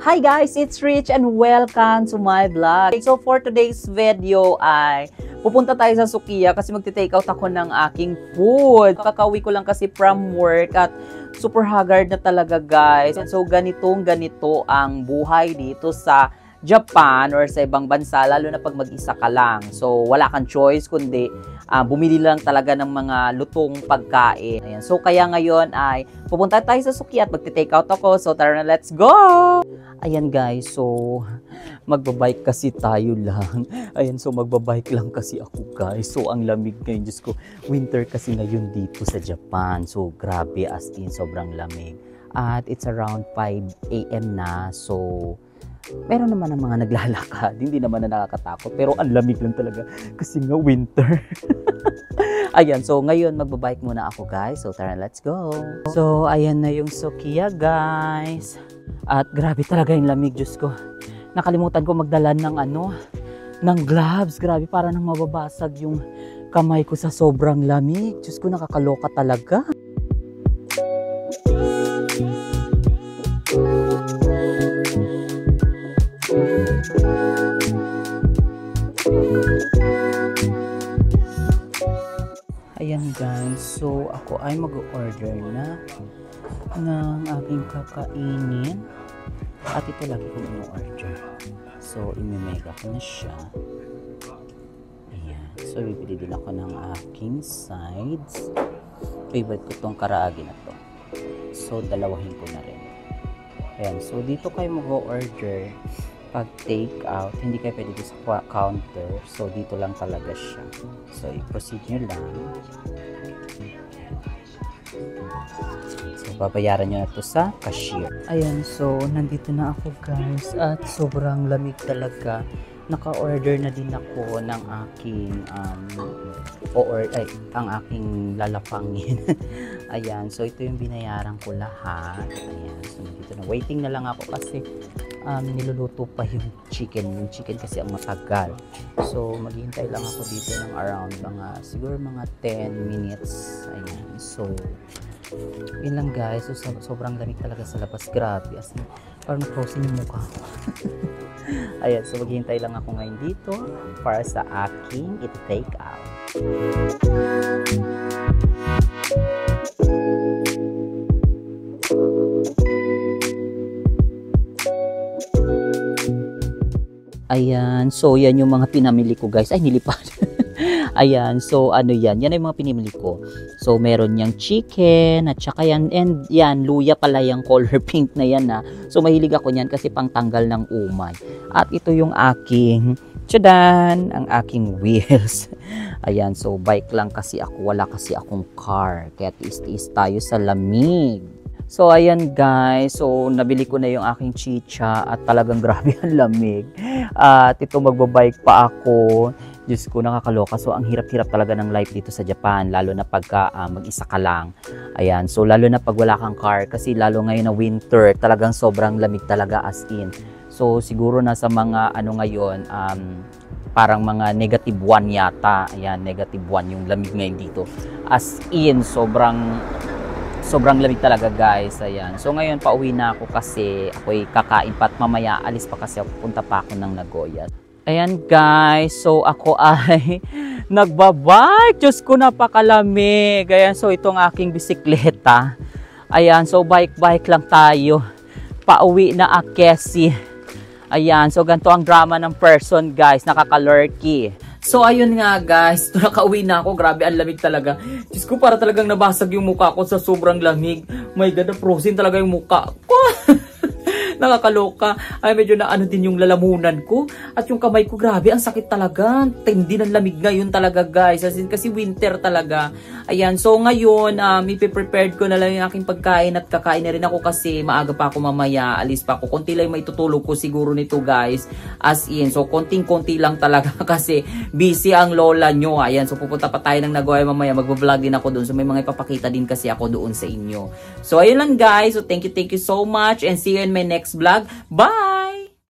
Hi guys, it's Rich and welcome to my vlog. So for today's video ay pupunta tayo sa Sukiya kasi magte-take out ako ng aking food. Kakauwi ko lang kasi from work at super haggard na talaga guys. And so ganito ang buhay dito sa Japan or sa ibang bansa, lalo na pag mag-isa ka lang. So, wala kang choice kundi bumili lang talaga ng mga lutong pagkain. Ayan. So, kaya ngayon ay pupunta tayo sa Sukiya at magte-take out ako. So, tara na, let's go! Ayan guys, so magbabike kasi tayo lang. Ayan, so magbabike lang kasi ako guys. So, ang lamig ngayon, Diyos ko. Winter kasi ngayon dito sa Japan. So, grabe as in, sobrang lamig. At it's around 5 AM na. So, meron naman ang mga naglalakad, hindi naman na nakakatakot, pero ang lamig lang talaga kasi nga winter. Ayan, so ngayon magbabike muna ako guys, so tara, let's go. So ayan na yung Sukiya guys, at grabe talaga yung lamig, Diyos ko. Nakalimutan ko magdala ng gloves, grabe, para nang mababasag yung kamay ko sa sobrang lamig. Diyos ko, nakakaloka talaga. Ayan guys, so ako ay mag-order na ng aking kakainin at ito lagi kong in-order. So imimega ko na siya. Ayan, so bibili din ako ng aking sides. Favorite ko tong karaagi na to, so dalawahin ko na rin. Ayan, so dito kayo mag-order pag take out, hindi kayo pwede sa counter. So, dito lang talaga siya. So, i-proceed nyo lang. So, babayaran nyo na ito sa cashier. Ayan, so, nandito na ako guys. At sobrang lamig talaga. Naka-order na din ako ng aking ang aking lalapangin. Ayan, so ito yung binayaran ko lahat. Ayan, so dito na, waiting na lang ako kasi niluluto pa yung chicken. Yung chicken kasi ang matagal. So maghihintay lang ako dito ng around siguro mga 10 minutes. Ayan, so yun lang guys. So sobrang lamig talaga sa labas, grabe, as in, parang frozen yung mukha ko. Ayan, so maghihintay lang ako ngayon dito para sa aking i-take out. Ayan, so yan yung mga pinamili ko guys. Ay, nilipad. Ayan, so yan ay mga pinamili ko. So meron yang chicken at saka yan, and yan luya pala yung color pink na yan na. So mahilig ako niyan kasi pangtanggal ng umay. At ito yung aking tsadan, ang aking wheels. Ayan, so bike lang kasi ako, wala kasi akong car, kaya tiis-tiis tayo sa lamig. So ayan guys, so nabili ko na yung aking chicha at talagang grabe ang lamig. At ito magbabike pa ako. Diyos ko, nakakaloka. So ang hirap-hirap talaga ng life dito sa Japan, lalo na pagka mag-isa ka lang. Ayan, so lalo na pag wala kang car, kasi lalo ngayon na winter, talagang sobrang lamig talaga as in. So siguro nasa mga ngayon, parang mga -1 yata. Ayan, -1 yung lamig ngayon dito. As in, sobrang lamig talaga guys. Ayan. So ngayon pauwi na ako kasi ako'y kakain pa at mamaya alis pa kasi ako, punta pa ako ng Nagoya. Ayan guys, so ako ay nagbabike. Diyos ko, napakalamig. Ayan, so itong aking bisikleta. Ayan, so bike lang tayo. Pauwi na Akesi. Ayan, so ganito ang drama ng person guys, nakakalurky. So ayun nga guys, nakauwi na ako, grabe ang lamig talaga. Diyos ko, para talagang nabasag yung mukha ko sa sobrang lamig. My God, frozen talaga yung mukha ko. Nakakaloka. Ay, medyo na din yung lalamunan ko. At yung kamay ko, grabe, ang sakit talaga. Tindi ng lamig ngayon talaga guys. Kasi winter talaga. Ayan, so ngayon, ipiprepared ko na lang yung aking pagkain at kakain na rin ako kasi maaga pa ako mamaya. Alis pa ako. Konti lang may tutulog ko siguro nito guys. As in, so konting-konti lang talaga kasi busy ang lola nyo. Ayan, so pupunta pa tayo ng Nagoya mamaya. Mag-vlog din ako doon. So may mga ipapakita din kasi ako doon sa inyo. So ayun lang guys. So thank you so much and see you in my next vlog. Bye!